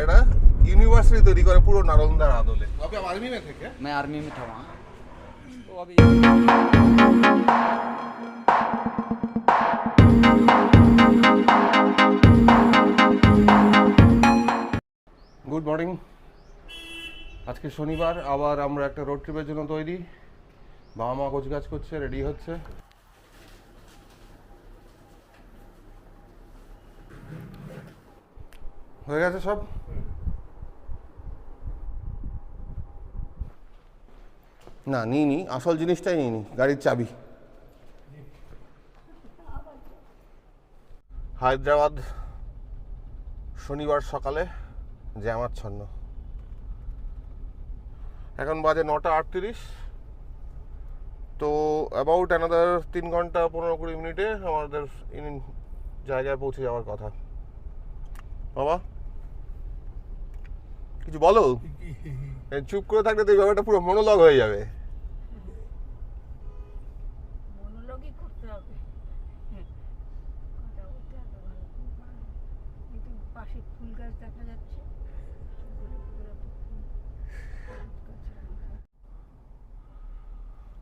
একটা यूनिवर्सिटी তৈরি করে পুরো নালন্দার আদলে। আপনি आर्मी में थे क्या? मैं आर्मी में था वहाँ, तो अभी গুড মর্নিং। আজকে শনিবার, আবার আমরা একটা রোড ট্রিপের জন্য তৈরি। বাবা মা গোছগাছ করছে, রেডি হচ্ছে। হয়ে গেছে সব? না নিইনি, আসল জিনিসটাই নিইনি, গাড়ির চাবি। হায়দ্রাবাদ শনিবার সকালে জ্যামাচ্ছন্ন। এখন বাজে 9:38। তো অ্যাবাউট অ্যানাদার 3 ঘন্টা 15-20 মিনিটে আমাদের জায়গায় পৌঁছে যাওয়ার কথা। বাবা কিছু বলো। চুপ করে থাকলে তো এই ব্যাপারটা পুরো মনোলগ হয়ে যাবে। মনোলগই করতে হবে। কথা বলতে এত ভালো একটু পাশে ফুল গাছ দেখা যাচ্ছে।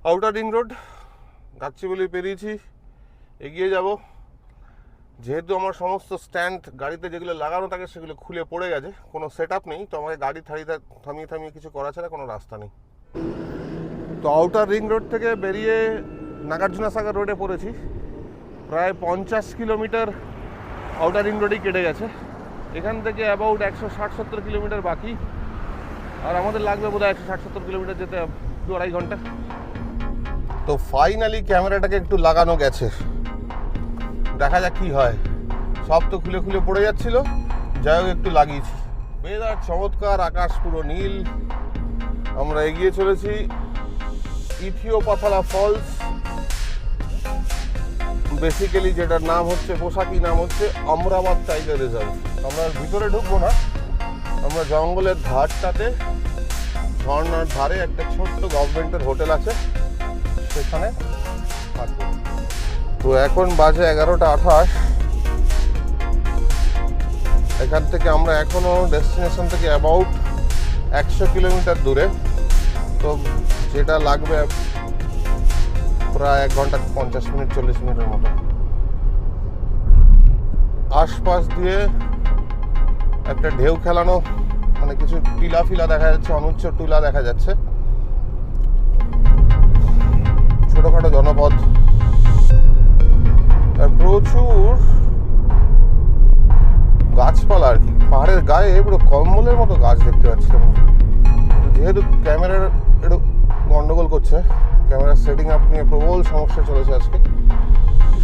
আউটার রিং রোড গাচ্ছিবলি পেরিয়েছি, এগিয়ে যাব। যেহেতু আমার সমস্ত স্ট্যান্ড গাড়িতে যেগুলো লাগানো থাকে সেগুলো খুলে পড়ে গেছে, কোনো সেট আপ নেই, তো আমাকে গাড়ি থামিয়ে থামিয়ে কিছু করা ছাড়া কোনো রাস্তা নেই। তো আউটার রিং রোড থেকে বেরিয়ে নাগার্জুনা সাগর রোডে পড়েছি। প্রায় 50 কিলোমিটার আউটার রিং রোডেই কেটে গেছে। এখান থেকে অ্যাবাউট 160-70 কিলোমিটার বাকি, আর আমাদের লাগবে বোধহয় 160-70 কিলোমিটার যেতে 2-2.5 ঘন্টা। তো ফাইনালি ক্যামেরাটাকে একটু লাগানো গেছে, দেখা যাক কি হয়। সব তো খুলে খুলে পড়ে যাচ্ছিল, যাই হোক একটু লাগিয়েছি। ওয়েদার চমৎকার, আকাশ পুরো নীল। আমরা এগিয়ে চলেছি ইথিওপাথালা ফলস, বেসিক্যালি যেটার নাম হচ্ছে, পোশাকি নাম হচ্ছে আমরাবাদ টাইগার রিজার্ভ। আমরা ভিতরে ঢুকবো না, আমরা জঙ্গলের ধারটাতে ঝর্ণার ধারে একটা ছোট্ট গভর্নমেন্টের হোটেল আছে, সেখানে থাকবো। তো এখন বাজে 11:28। এখান থেকে আমরা এখনো ডেস্টিনেশন থেকে অ্যাবাউট 100 কিলোমিটার দূরে। তো যেটা লাগবে প্রায় 1 ঘন্টা 50 মিনিট 40 মিনিটের মতো। আশপাশ দিয়ে একটা ঢেউ খেলানো, মানে কিছু টিলা ফিলা দেখা যাচ্ছে, অনুচ্চ টিলা দেখা যাচ্ছে, ছোটখাটো জনপদ, আর প্রচুর গাছপালা আর কি। পাহাড়ের গায়ে পুরো কম্বলের মতো গাছ দেখতে পাচ্ছিলাম। যেহেতু ক্যামেরার একটু গন্ডগোল করছে, ক্যামেরার সেটিং আপ নিয়ে প্রবল সমস্যা চলেছে আজকে,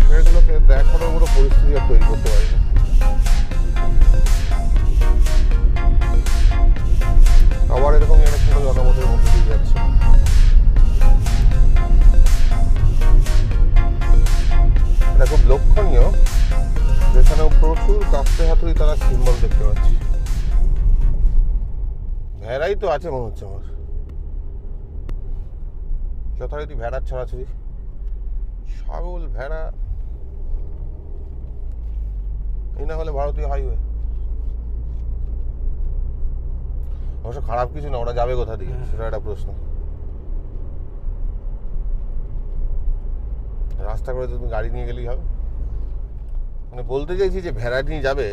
সেগুলোকে দেখানোর মতো পরিস্থিতি আর তৈরি করতে পারিনি। আবার এরকম একটা ছোট জনপদের মধ্যে দিয়ে যাচ্ছে। এটা খুব লক্ষণীয়, যেখানেও প্রচুর কাস্তে হাতুড়ি তারা সিম্বল দেখতে পাচ্ছি। ভেড়াই তো আছে মনে হচ্ছে আমার, যথারীতি ভেড়ার ছড়াছড়ি, ছাগল ভেড়া। এই না হলে ভারতীয় হাইওয়ে। অবশ্য খারাপ কিছু না, ওরা যাবে কোথা দিকে সেটা একটা প্রশ্ন। রাস্তা করে তুমি গাড়ি নিয়ে গেলেই হবে। মানে বলতে চাইছি যে ভেড়া নিয়ে যাবে,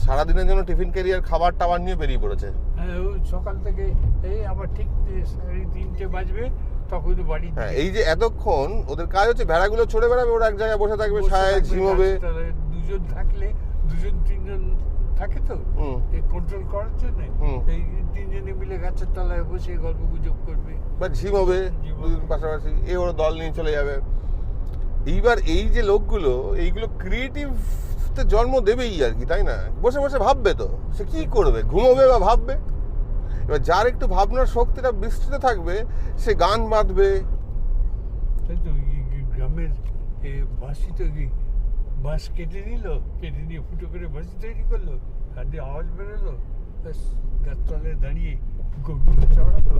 সারাদিনের জন্য টিফিন ক্যারিয়ার খাবার টাবার নিয়ে বেরিয়ে পড়েছে। সকাল থেকে এই আবার ঠিক 3:30 বাজবে তখন বাড়ি। হ্যাঁ, এই যে এতক্ষণ ওদের কাজ হচ্ছে ভেড়াগুলো ছড়ে বেড়াবে, ওরা এক জায়গায় বসে থাকবে, ছায়ায় ঝিমোবে। দুজন থাকলে 2-3জন থাকে তো এই কন্ট্রোল করার জন্য, এই 3জনে মিলে গাছের তলায় বসে গল্প গুজব করবে বা ঝিমোবে দুদিন পাশাপাশি, এ ওরা দল নিয়ে চলে যাবে। এইবার এই যে লোকগুলো, এইগুলো ক্রিয়েটিভ জন্ম দেবেই আর কি, তাই না? বসে বসে ভাববে, তো সে কি করবে, ঘুমোবে বা ভাববে। এবার যার একটু ভাবনার শক্তিটা বিস্তৃত থাকবে, সে গান বাঁধবে। তাই তো গ্রামের বাঁশি তো বাঁশ কেটে নিল, কেটে নিয়ে ফুটো করে বাঁশি তৈরি করলো, আর দিয়ে আওয়াজ বেরোলো, গাছতলায় দাঁড়িয়ে গরুগুলো চড়ালো।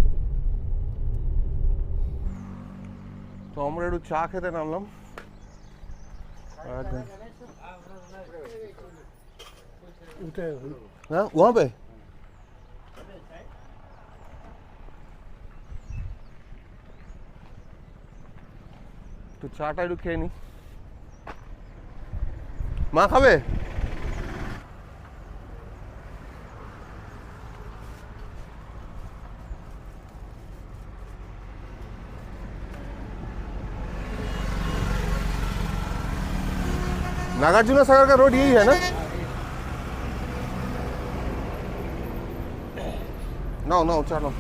তো আমরা একটু চা খেতে নামলাম। हाँ वहाँ पे একটু চাটা একটু খেয়ে নি। মা খাবে? नागार्जुन सागर का रोड यही है ना? नो नो चलो।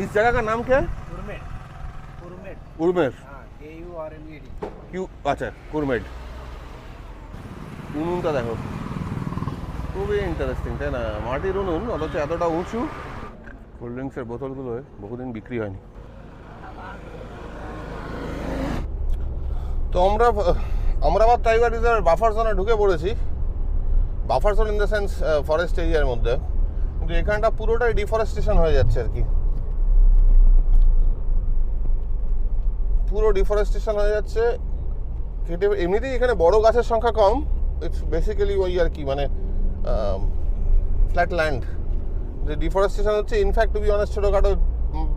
इस जगह का नाम क्या है? उर्मेर। क्यों? अच्छा कुरमेड। উনুনটা দেখো, খুবই ইন্টারেস্টিং তাই না? মাটির উনুন, অথচ এতটা উঁচু। কোল্ড ড্রিঙ্কসের বোতলগুলো বহুদিন বিক্রি হয়নি। তো আমরা আমরাবাদ টাইগার রিজার্ভ বাফার জোনে ঢুকে পড়েছি। Buffer zone in the sense forest এরিয়ার মধ্যে, কিন্তু এখানটা পুরোটাই ডিফরেস্টেশন হয়ে যাচ্ছে আর কি। পুরো ডিফরেস্টেশন হয়ে যাচ্ছে, কেটে এমনিতেই এখানে বড় গাছের সংখ্যা কম। ইটস বেসিক্যালি ওই আর কি, মানে ফ্ল্যাট ল্যান্ড। যে ডিফরেস্টেশন হচ্ছে, ইনফ্যাক্ট টু বি অনেস্ট ছোটোখাটো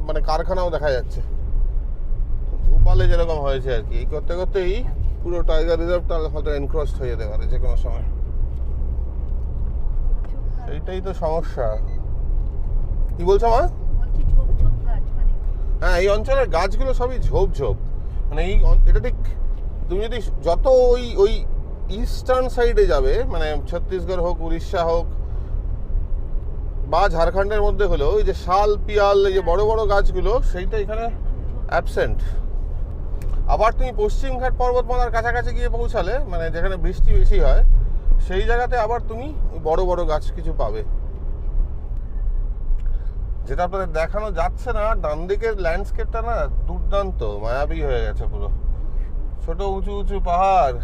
মানে কারখানাও দেখা যাচ্ছে, ভূপালে যেরকম হয়েছে আর কি। এই করতে করতেই পুরো টাইগার রিজার্ভটা হয়তো এনক্রোচড হয়ে যেতে পারে যে কোনো সময়। এইটাই তো সমস্যা। কি বলছো মা? বলছি ঝোপ ঝোপ গাছ, মানে হ্যাঁ, এই অঞ্চলের গাছগুলো সবই ঝোপ ঝোপ, মানে এই এটা ঠিক তুমি যদি যত ওই ওই ইস্টার্ন সাইডে যাবে, মানে ছত্তিশগড় হোক, উড়িষ্যা হোক বা ঝাড়খণ্ডের মধ্যে হলো, ওই যে শাল পিয়াল, এই যে বড় বড় গাছগুলো, সেইটা এখানে অ্যাবসেন্ট। আবার তুমি পশ্চিমঘাট পর্বতমালার কাছাকাছি গিয়ে পৌঁছালে, মানে যেখানে বৃষ্টি বেশি হয়, সেই জায়গাতে আবার তুমি বড় বড় গাছ কিছু পাবে। যেটা আপনাদের দেখানো যাচ্ছে না, ডান দিকের ল্যান্ডস্কেপটা না দুর্দান্ত মায়াবী হয়ে গেছে পুরো। ছোট উঁচু উঁচু পাহাড়,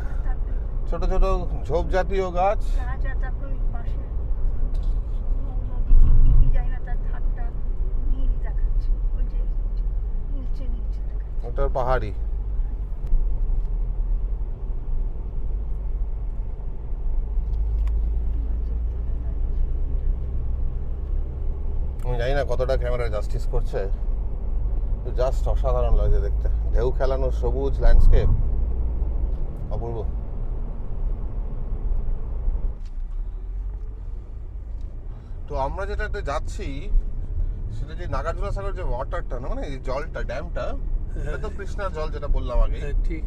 ছোট ছোট ঝোপ জাতীয় গাছ। গাছ, আর তারপর ওই পাশে নদী কি যায় না, তার ধারটা নীল দেখাচ্ছে, ওই যে নীলচে নীলচে দেখাচ্ছে। ওটার পাহাড়ি। আমি জানি না কতটা ক্যামেরা জাস্টিস করছে, জাস্ট অসাধারণ লাগছে দেখতে। ঢেউ খেলানো সবুজ ল্যান্ডস্কেপ, অপূর্ব। তো আমরা যেটাতে যাচ্ছি সেটা যে নাগার্জুনা সাগর যে ওয়াটারটা না, মানে এই জলটা, ড্যামটা, এটা তো কৃষ্ণার জল যেটা বললাম আগে। ঠিক।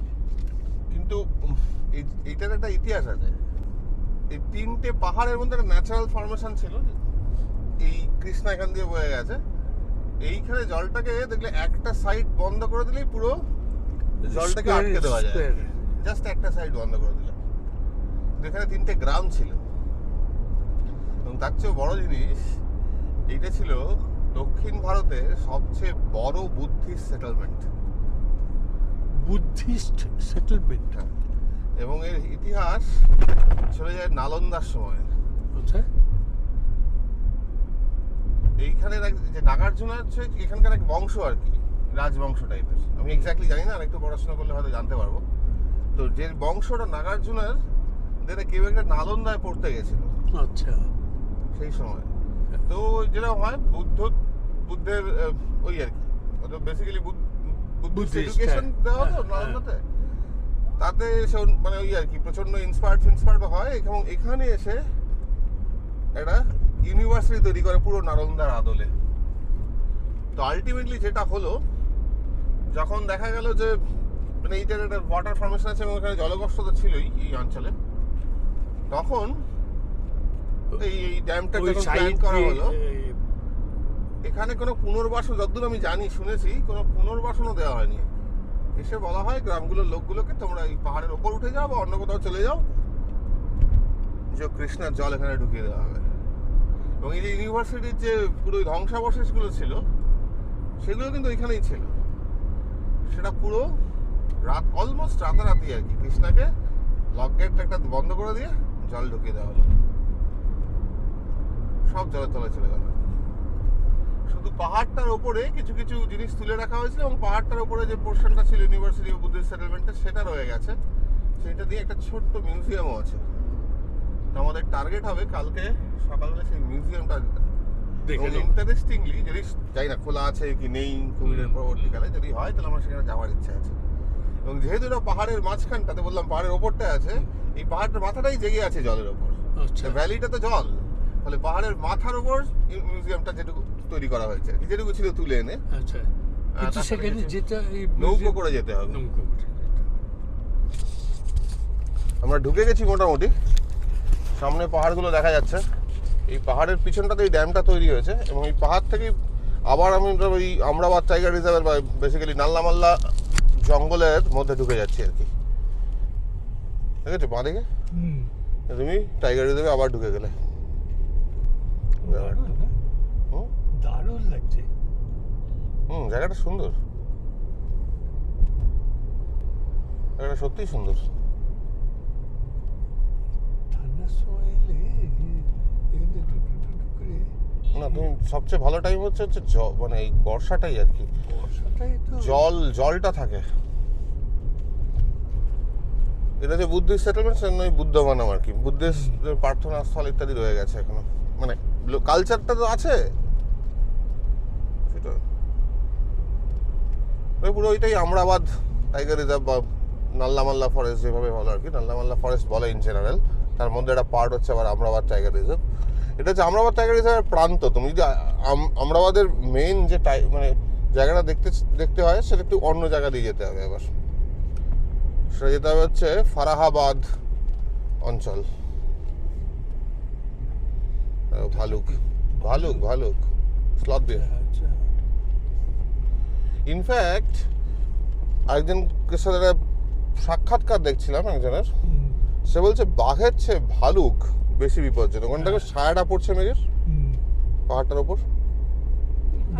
কিন্তু এইটার একটা ইতিহাস আছে। এই তিনটে পাহাড়ের মধ্যে একটা ন্যাচারাল ফর্মেশন ছিল, এই কৃষ্ণা এখান দিয়ে বয়ে গেছে। এইখানে জলটাকে দেখলে একটা সাইড বন্ধ করে দিলেই পুরো জলটাকে আটকে দেওয়া যায়, জাস্ট একটা সাইড বন্ধ করে দিলে। এখানে তিনটে গ্রাম ছিল, এবং তার চেয়েও বড় জিনিস, এইটা ছিল দক্ষিণ ভারতের সবচেয়ে বড় বুদ্ধিস্ট সেটেলমেন্ট। Buddhist settlement. এবং এর ইতিহাস চলে যায় নালন্দার সময়। আচ্ছা। এইখানের যে নাগার্জুনা হচ্ছে এখানকার এক বংশ আর কি, রাজবংশ টাইপের। আমি এক্স্যাক্টলি জানি না, আর একটু পড়াশোনা করলে হয়তো জানতে পারবো। তো যে বংশটা নাগার্জুনার, যেটা কেউ একটা নালন্দায় পড়তে গেছিল আচ্ছা। সেই সময়। তো যেটা হয় বুদ্ধের ওই আর কি, বেসিক্যালি বুদ্ধিস্ট এডুকেশন দেওয়া হতো নালন্দাতে। তাতে সে মানে ওই আর কি প্রচন্ড ইন্সপায়ার্ড হয়, এবং এখানে এসে একটা ইউনিভার্সিটি তৈরি করে পুরো নালন্দার আদলে। তো আলটিমেটলি যেটা হলো, যখন দেখা গেল যে মানে এইটার একটা ওয়াটার ফর্মেশন আছে এবং এখানে জলকষ্ট তো ছিলই এই অঞ্চলে, তখন এই ড্যামটা যখন প্ল্যান করা হলো, এখানে কোনো পুনর্বাসন, যতদূর আমি জানি শুনেছি, কোনো পুনর্বাসনও দেওয়া হয়নি। এসে বলা হয় গ্রামগুলোর লোকগুলোকে, তোমরা এই পাহাড়ের ওপর উঠে যাও বা অন্য কোথাও চলে যাও, যে কৃষ্ণার জল এখানে ঢুকিয়ে দেওয়া হবে। এবং এই যে ইউনিভার্সিটির যে পুরো ধ্বংসাবশেষগুলো ছিল, সেগুলো কিন্তু এখানেই ছিল। সেটা পুরো রাত, অলমোস্ট রাতারাতি আর কি, কৃষ্ণাকে লক গেটটা একটা বন্ধ করে দিয়ে জল ঢুকিয়ে দেওয়া হলো, সব জলের তলায় চলে গেল। শুধু পাহাড়টার ওপরে কিছু কিছু জিনিস তুলে রাখা হয়েছিল, এবং পাহাড়টার ওপরে যে পোর্শনটা ছিল ইউনিভার্সিটি অফ বুদ্ধিস্ট সেটেলমেন্টের, সেটা রয়ে গেছে। সেটা দিয়ে একটা ছোট্ট মিউজিয়ামও আছে। তো আমাদের টার্গেট হবে কালকে সকালবেলা সেই মিউজিয়ামটা দেখে এবং নেবো। ইন্টারেস্টিংলি যদি জানি না খোলা আছে কি নেই কোভিডের পরবর্তীকালে, যদি হয় তাহলে আমার সেখানে যাওয়ার ইচ্ছা আছে। এবং যেহেতু এটা পাহাড়ের মাঝখানটাতে, বললাম পাহাড়ের ওপরটায় আছে, এই পাহাড়টার মাথাটাই জেগে আছে জলের ওপর। আচ্ছা ভ্যালিটা তো জল, ফলে পাহাড়ের মাথার ওপর মিউজিয়ামটা যেটুকু তৈরি করা হয়েছে আর কি, যেটুকু ছিল তুলে এনে আচ্ছা কিন্তু তার সাথে সেখানে কিছু যেটা এই নৌকো করে যেতে হবে। নৌকো করে যেতে হবে। আমরা ঢুকে গেছি মোটামুটি, সামনে পাহাড়গুলো দেখা যাচ্ছে। এই পাহাড়ের পিছনটাতে এই ড্যামটা তৈরি হয়েছে এবং এই পাহাড় থেকেই আবার আমি ওই আমরাবাদ টাইগার রিজার্ভের বা বেসিক্যালি নাল্লামাল্লা জঙ্গলের মধ্যে ঢুকে যাচ্ছি আর কি। ঠিক আছে, বাঁ দিকে হুম তুমি টাইগার রিজার্ভে আবার ঢুকে গেলে। দারুণ না? হুম দারুণ লাগছে। জায়গাটা সুন্দর, জায়গাটা সত্যিই সুন্দর। ঠান্ডার সময় এলে এখানে টুকটুক করে না, তুমি সবচেয়ে ভালো টাইম হচ্ছে মানে এই বর্ষাটাই আর কি, বর্ষাটাই তো জলটা থাকে। এটা যে বুদ্ধিস্ট সেটেলমেন্ট, সেজন্যই বুদ্ধ বানাম আর কি, বুদ্ধিস্ট প্রার্থনা স্থল ইত্যাদি রয়ে গেছে এখনো, মানে কালচারটা তো আছে সেটা। পুরো ওইটাই আমরাবাদ টাইগার রিজার্ভ বা নাল্লামাল্লা ফরেস্ট যেভাবে বলো আর কি, নাল্লামাল্লা ফরেস্ট বলে ইন জেনারেল, তার মধ্যে একটা পার্ট হচ্ছে আবার আমরাবাদ টাইগার রিজার্ভ। এটা হচ্ছে আমরাবাদ টাইগার রিজার্ভের প্রান্ত। তুমি যদি আমরাবাদের মেইন যে মানে জায়গাটা দেখতে হয়, সেটা একটু অন্য জায়গা দিয়ে যেতে হবে। এবার সেটা যেতে হবে হচ্ছে ফারাহাবাদ অঞ্চল। ভালুক ভালুক ভালুক স্লথ বিয়ার। আচ্ছা ইনফ্যাক্ট আরেকজনকে সাথে একটা সাক্ষাৎকার দেখছিলাম একজনের, হুম, সে বলছে বাঘের চেয়ে ভালুক বেশি বিপজ্জনক। ওখানটাকে ছায়াটা পড়ছে মেঘের হুম। পাহাড়টার ওপর।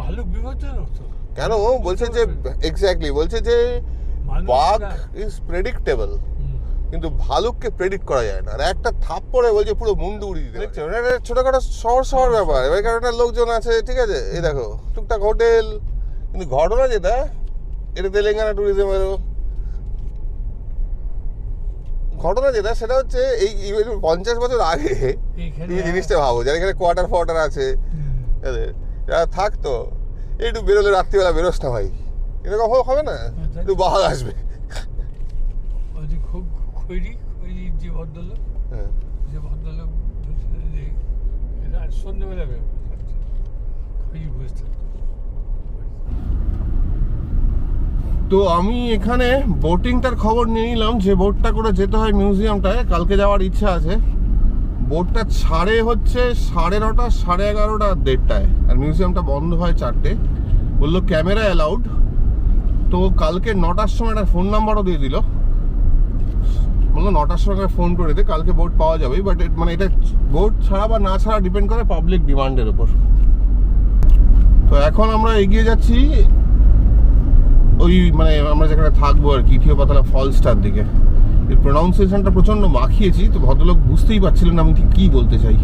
ভালুক বিপজ্জনক তো। কেন বলছে যে এক্স্যাক্টলি বলছে যে মানুষ বাঘ না। ইজ প্রেডিক্টেবল, হুম, কিন্তু ভালুককে প্রেডিক্ট করা যায় না। আর একটা থাপ পড়ে বলছে পুরো মুন্ডু উড়িয়ে দিতে দেখছো, এটা ছোটখাটো শহর ব্যাপার। এবার কারণ লোকজন আছে, ঠিক আছে, এই দেখো টুকটাক হোটেল, কিন্তু ঘটনা যেটা, এটা তেলেঙ্গানা ট্যুরিজমেরও ঘটনা যেটা, সেটা হচ্ছে এই 50 বছর আগে এইখানে তুমি জিনিসটা ভাবো, যার এখানে কোয়ার্টার আছে, হুম, যারা থাকতো, একটু বেরোলে রাত্রিবেলা বেরোস না ভাই, এরকম হবে না, একটু বাঘ আসবে। ওই যে খুব খৈরি যে ভদ্রলোক, হ্যাঁ, যে ভদ্রলোক বলছিলেন যে এটা সন্ধ্যেবেলা ব্যাপার খৈরি বসতে। তো আমি এখানে বোটিংটার খবর নিয়ে নিলাম, যে বোটটা করে যেতে হয় মিউজিয়ামটায়, কালকে যাওয়ার ইচ্ছা আছে। বোটটা ছাড়ে হচ্ছে 9:30, 11:30, 1:30টায়, আর মিউজিয়ামটা বন্ধ হয় 4টে। বললো ক্যামেরা অ্যালাউড। তো কালকে 9টার সময় একটা ফোন নাম্বারও দিয়ে দিল, বললো 9টার সময় ফোন করে দে, কালকে বোট পাওয়া যাবে। বাট মানে এটা বোট ছাড়া বা না ছাড়া ডিপেন্ড করে পাবলিক ডিমান্ডের উপর। তো এখন আমরা এগিয়ে যাচ্ছি ওই মানে আমরা যেখানে থাকবো আর কি, ইথিওপাতলা ফলসটার দিকে। এর প্রোনাউন্সিয়েশনটা প্রচণ্ড মাখিয়েছি, তো ভদ্রলোক বুঝতেই পারছিলেন আমি ঠিক কী বলতে চাই।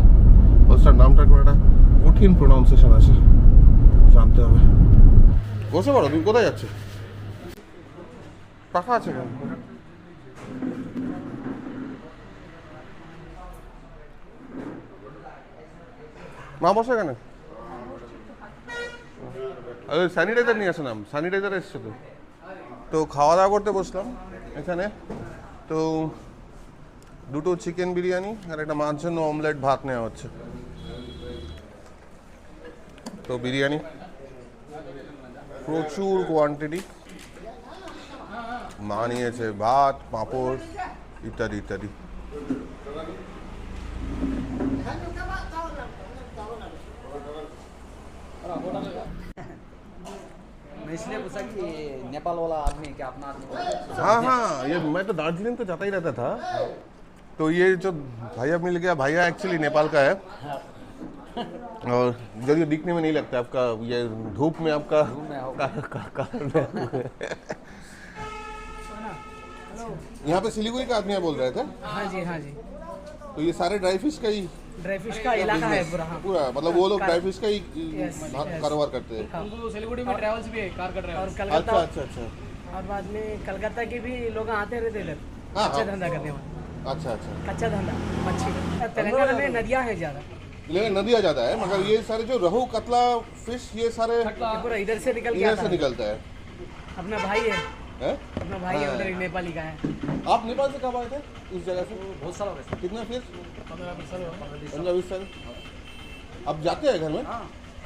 ফলসটার নামটা করে একটা কঠিন প্রোনাউন্সিয়েশন আছে, জানতে হবে। বসে পড়ো, তুমি কোথায় যাচ্ছ? টাকা আছে কেন? মা বসে কেন? স্যানিটাইজার নিয়ে আসলাম, স্যানিটাইজার এসছে তো। তো খাওয়া দাওয়া করতে বসলাম এখানে। তো 2টো চিকেন বিরিয়ানি আর একটা মাছ জন্য অমলেট ভাত নেওয়া হচ্ছে। তো বিরিয়ানি প্রচুর কোয়ান্টিটি, মা নিয়েছে ভাত, পাঁপড় ইত্যাদি ইত্যাদি। मैं इसलिए पूछा कि नेपाल वाला आदमी क्या अपना आदमी? हाँ हाँ, ये मैं तो दार्जिलिंग तो जाता ही रहता था। तो ये जो भैया मिल गया, भैया एक्चुअली नेपाल का है, और जो ये दिखने में नहीं लगता आपका, ये धूप में आपका यहाँ पे सिलीगुड़ी का आदमी बोल रहे थे। हाँ जी हाँ जी, तो ये सारे ड्राई फिश का ही ड्राई फिश का इलाका है पूरा। हाँ पूरा, मतलब वो लोग ड्राई फिश का ही Yes, yes. कारोबार करते हैं। हाँ। तो सिलीगुड़ी में ट्रैवल्स भी है, कार का और ट्रैवल्स। अच्छा कलकत्ता, अच्छा अच्छा और बाद में कलकत्ता के भी लोग आते रहते इधर, हाँ, कच्चा हाँ। धंधा करने वाले, अच्छा अच्छा। कच्चा धंधा मच्छी। तेलंगाना में नदियाँ हैं ज़्यादा, लेकिन नदिया जाता है, मगर ये सारे जो रहू कतला फिश ये सारे ये पूरा इधर से निकल के इधर आता से है। निकलता है। अपना भाई है, हैं? अपना भाई है, हाँ। उधर एक नेपाली का है। आप नेपाल से कब आए थे उस जगह से? बहुत साल हो गए कितना फिर? 15-20 साल हुआ। 15-20 साल। अब जाते हैं घर में?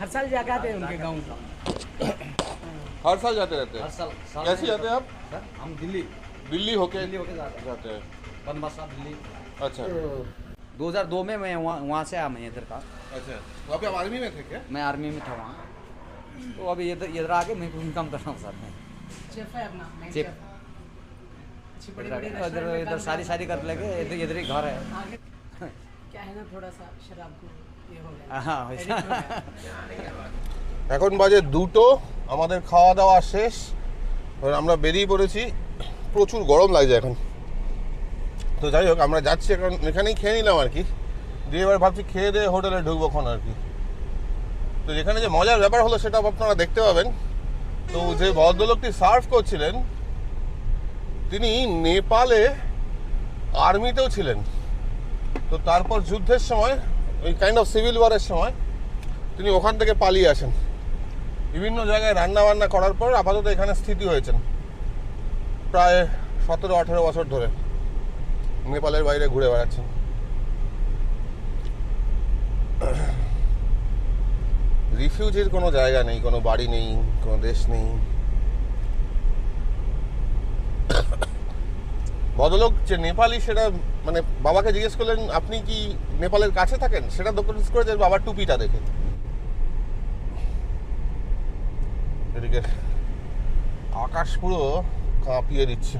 हर साल जाके आते हैं उनके गाँव। हर साल जाते रहते हर हैं? साल कैसे जाते हैं आप? सर हम दिल्ली दिल्ली होके होके जाते हैं। हैं, बनवासा दिल्ली। अच्छा 2002 में मैं वहाँ से आया, मैं इधर का। अच्छा, वहाँ पे आप आर्मी में थे क्या? मैं आर्मी में था वहाँ, तो अभी इधर आके मैं कुकिंग काम कर रहा हूँ साथ में। शेफ है अपना, main शेफ। chef। अच्छी बड़ी इधर बड़ी इधर इधर सारी सारी कर लगे, इधर ही घर है। आगे क्या है ना, थोड़ा सा शराब को ये हो गया। हाँ वैसा। এখন বাজে 2টো, আমাদের খাওয়া দাওয়া শেষ, এবার আমরা বেরিয়ে পড়েছি। প্রচুর গরম লাগছে এখন। তো যাই হোক আমরা যাচ্ছি এখন, এখানেই খেয়ে নিলাম আর কি, দিয়ে এবার ভাবছি খেয়ে দিয়ে হোটেলে ঢুকবো খন আর কি। তো যেখানে যে মজার ব্যাপার হলো সেটা আপনারা দেখতে পাবেন। তো যে ভদ্রলোকটি সার্ভ করছিলেন তিনি নেপালে আর্মিতেও ছিলেন। তো তারপর যুদ্ধের সময় ওই কাইন্ড অফ সিভিল ওয়ারের সময় তিনি ওখান থেকে পালিয়ে আসেন, বিভিন্ন জায়গায় রান্না বান্না করার পর আপাতত এখানে স্থিতি হয়েছেন প্রায় 17-18 বছর ধরে নেপালের বাইরে ঘুরে বেড়াচ্ছেন। রিফিউজির কোনো জায়গা নেই, কোনো বাড়ি নেই, কোনো দেশ নেই। ভদ্রলোক যে নেপালি সেটা মানে বাবাকে জিজ্ঞেস করলেন আপনি কি নেপালের কাছে থাকেন, সেটা নোটিস করেছেন বাবার টুপিটা দেখে। এদিকে আকাশ পুরো কাঁপিয়ে দিচ্ছে।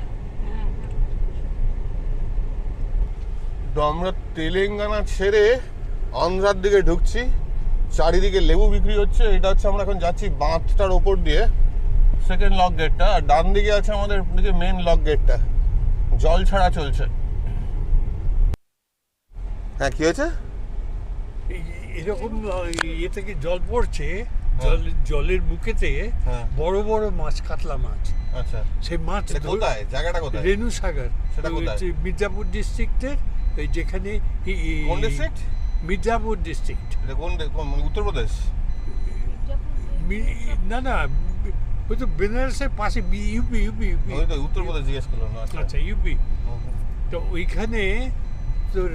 তো আমরা তেলেঙ্গানা ছেড়ে অন্ধ্রার দিকে ঢুকছি, চারিদিকে লেবু বিক্রি হচ্ছে। এটা হচ্ছে আমরা এখন যাচ্ছি বাঁধটার ওপর দিয়ে, সেকেন্ড লক গেটটা, আর ডান দিকে আছে আমাদের দিকে মেন লক গেটটা, জল ছাড়া চলছে। হ্যাঁ কি হয়েছে? এরকম ইয়ে থেকে জল পড়ছে, জলের মুখেতে হ্যাঁ। বড় বড় মাছ, কাতলা মাছ। আচ্ছা, সেই মাছ এটা কোথায়, জায়গাটা কোথায়? রেণু সাগর, সেটা কোথায়? মির্জাপুর ডিস্ট্রিক্টের ওই যেখানে কোন ডিস্ট্রিক্ট? মির্জাপুর ডিস্ট্রিক্ট। এটা মানে উত্তরপ্রদেশ? না না, ওই তো বেনারসের পাশে, ইউপি ইউপি ইউপি। ওই তো উত্তরপ্রদেশ জিজ্ঞেস করলাম। আচ্ছা ইউপি। তো ওইখানে তোর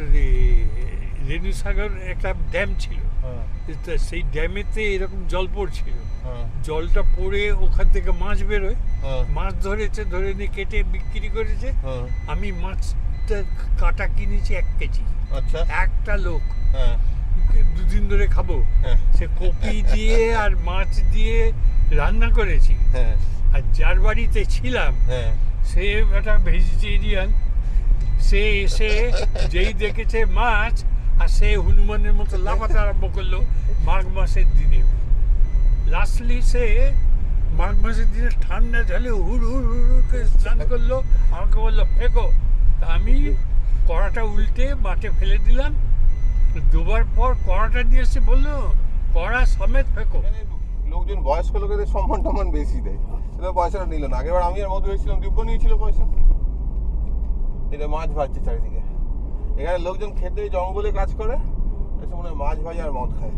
রেণু সাগর একটা ড্যাম ছিল, তো সেই ড্যামেতে এরকম জল পড়ছিল, জলটা পড়ে ওখান থেকে মাছ বেরোয়, মাছ ধরেছে, ধরে নিয়ে কেটে বিক্রি করেছে। আমি মাছটা কাটা কিনেছি 1 কেজি। আচ্ছা, একটা লোক হ্যাঁ 2 দিন ধরে খাবো, হ্যাঁ সে কপি দিয়ে আর মাছ দিয়ে রান্না করেছি। হ্যাঁ আর যার বাড়িতে ছিলাম হ্যাঁ সে একটা ভেজিটেরিয়ান, সে এসে যেই দেখেছে মাছ, আর সে হনুমানের মতো লাফাতে আরম্ভ করলো মাঘ মাসের দিনে। লাস্টলি সে মাঘ মাসের দিনে ঠান্ডা জলে হুড় হুড় হুড় করে স্নান করলো, আমাকে বললো ফেঁকো। তা আমি কড়াটা উল্টে মাঠে ফেলে দিলাম। 2বার পর কড়াটা নিয়ে এসে বললো কড়া সমেত ফেঁকো। লোকজন বয়স্ক লোকেদের সম্মান টম্মান বেশি দেয়, সেটা পয়সাটা নিল না। আগেবার আমি আর মধু এসেছিলাম, দিব্য নিয়েছিল পয়সা। এটা মাছ ভাজছে চারিদিকে, এখানে লোকজন খেতে জঙ্গলে কাজ করে, এসে মনে হয় মাছ ভাজে আর মদ খায়।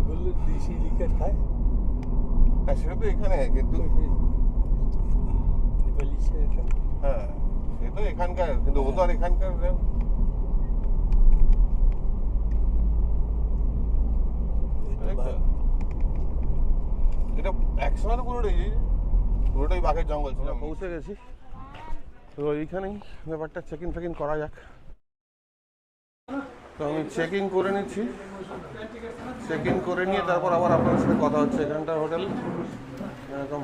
বললো দেশি লিকার খায়, হ্যাঁ সেটা তো এখানে, কিন্তু নেপালি ছেলেটা। হ্যাঁ সে তো এখানকার, কিন্তু ও তো আর এখানকার। এটা একসময় তো পুরোটাই বাঘের জঙ্গল ছিল। পৌঁছে গেছি, তো এইখানেই ব্যাপারটা চেক ইন করা যাক। তো আমি চেক ইন করে নিচ্ছি, চেক ইন করে নিয়ে তারপর আবার আপনার সাথে কথা হচ্ছে। এখানটা হোটেল এরকম